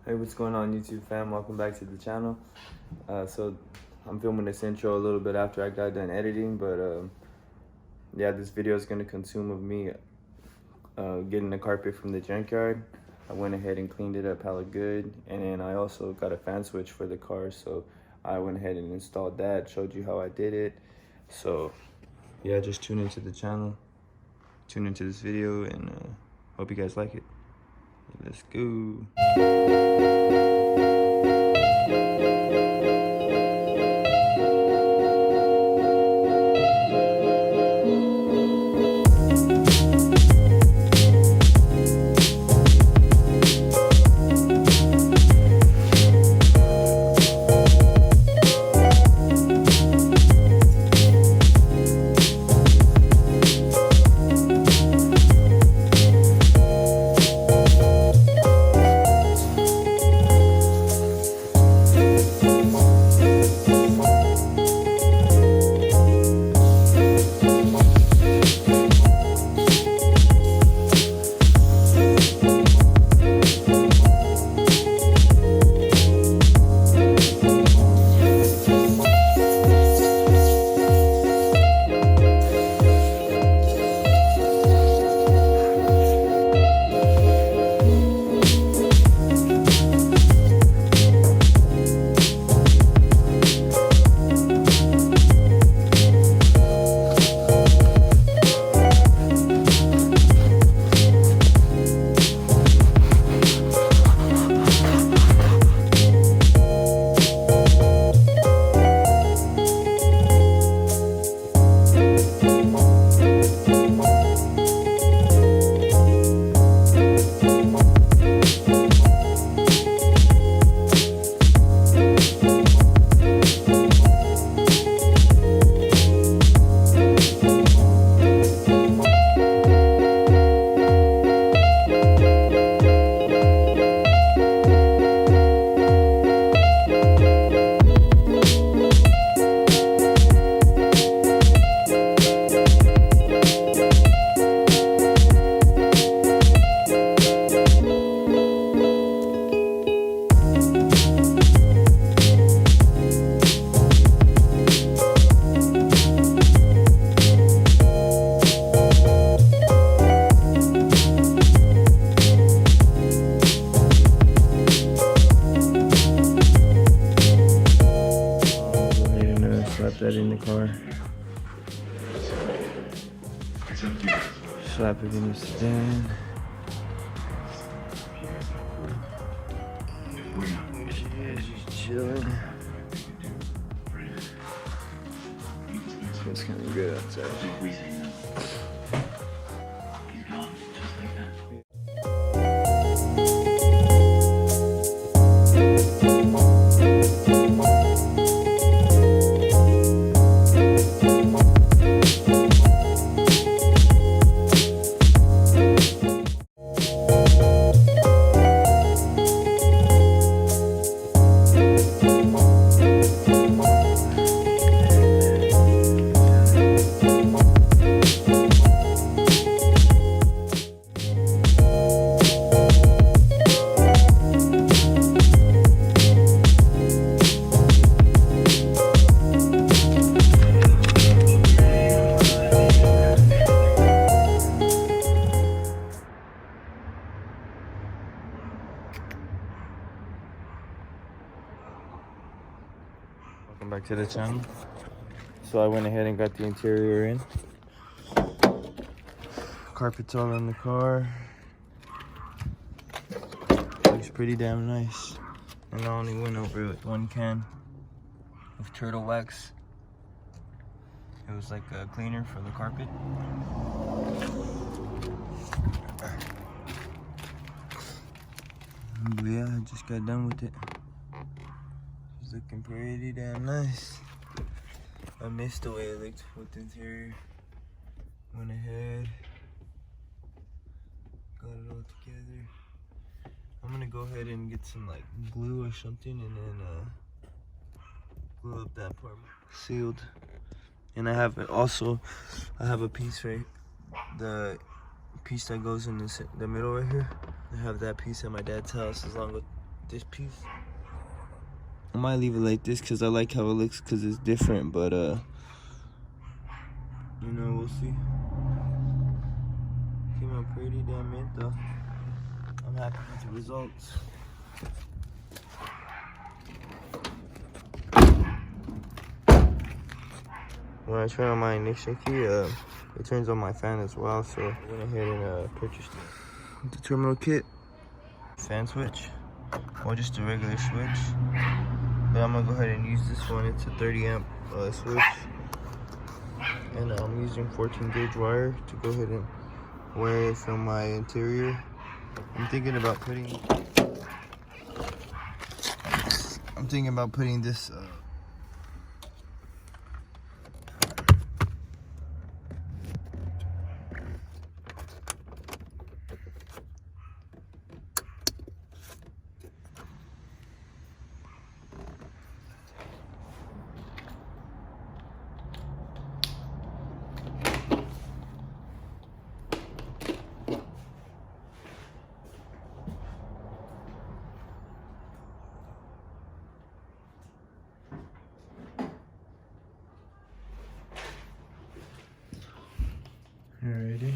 Hey, what's going on, YouTube fam? Welcome back to the channel. So I'm filming this intro a little bit after I got done editing, but yeah, this video is going to consume of me getting the carpet from the Junkyard. I went ahead and cleaned it up hella good, and then I also got a fan switch for the car, so I went ahead and installed that, showed you how I did it. So yeah, just tune into the channel, tune into this video, and hope you guys like it. Let's go. That in the car. Slap it in the sedan. She's chilling. It's kind of good outside. Welcome back to the channel. So I went ahead and got the interior in. Carpet's all in the car. Looks pretty damn nice. And I only went over it with one can of turtle wax. It was like a cleaner for the carpet. But yeah, I just got done with it. It's looking pretty damn nice. I missed the way it looked with the interior. Went ahead, got it all together. I'm gonna go ahead and get some like glue or something and then glue up that part. Sealed. And I have it also, I have a piece right, the piece that goes in the middle right here. I have that piece at my dad's house along with this piece. I might leave it like this because I like how it looks because it's different, but you know, we'll see. Came out pretty damn mint though. I'm happy with the results. When I turn on my ignition key, it turns on my fan as well, so I went ahead and purchased the terminal kit. Fan switch, or just a regular switch. But I'm gonna go ahead and use this one. It's a 30 amp switch. And I'm using 14 gauge wire to go ahead and wire it from my interior. I'm thinking about putting this Alrighty.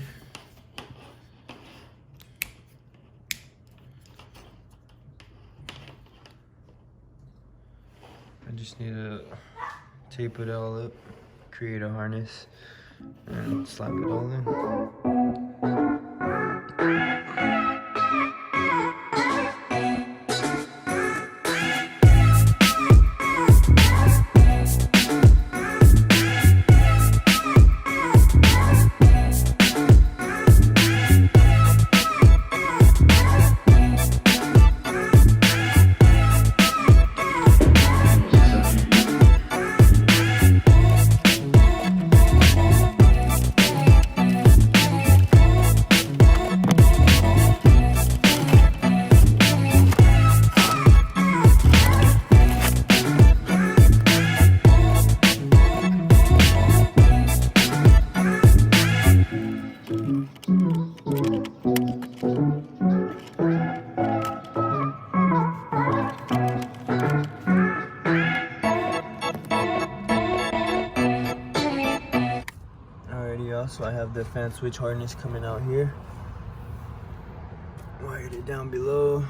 I just need to tape it all up, create a harness, and slap it all in. So I have the fan switch harness coming out here. Wired it down below.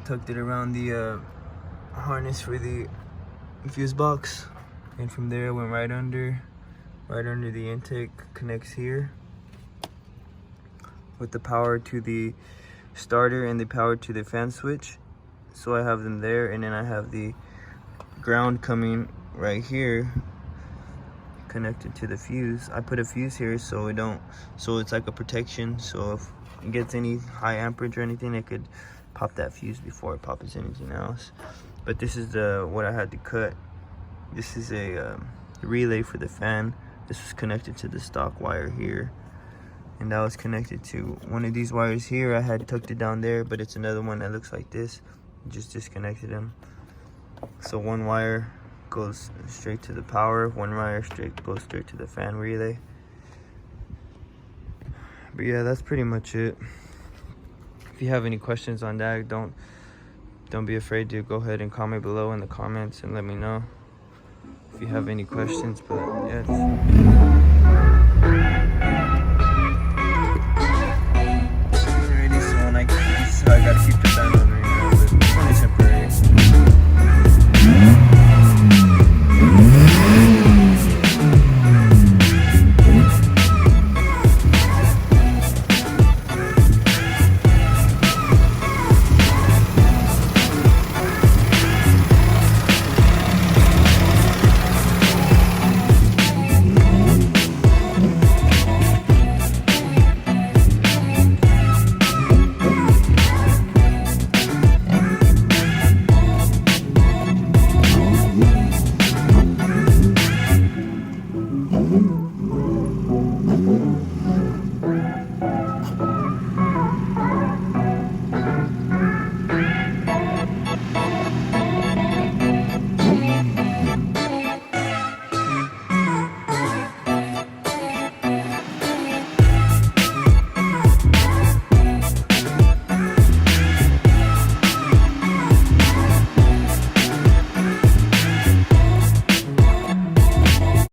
Tucked it around the harness for the fuse box. And from there went right under the intake, connects here. With the power to the starter and the power to the fan switch. So I have them there, and then I have the ground coming right here, connected to the fuse. I put a fuse here so it's like a protection, so if it gets any high amperage or anything, it could pop that fuse before it pops anything else. But this is what I had to cut. This is a relay for the fan. This was connected to the stock wire here, and that was connected to one of these wires here. I had tucked it down there, but it's another one that looks like this. Just disconnected them. So one wire goes straight to the power, one wire goes straight to the fan relay. But yeah, that's pretty much it. If you have any questions on that, don't be afraid to go ahead and comment below in the comments and let me know if you have any questions. But yeah, alrighty, so I gotta keep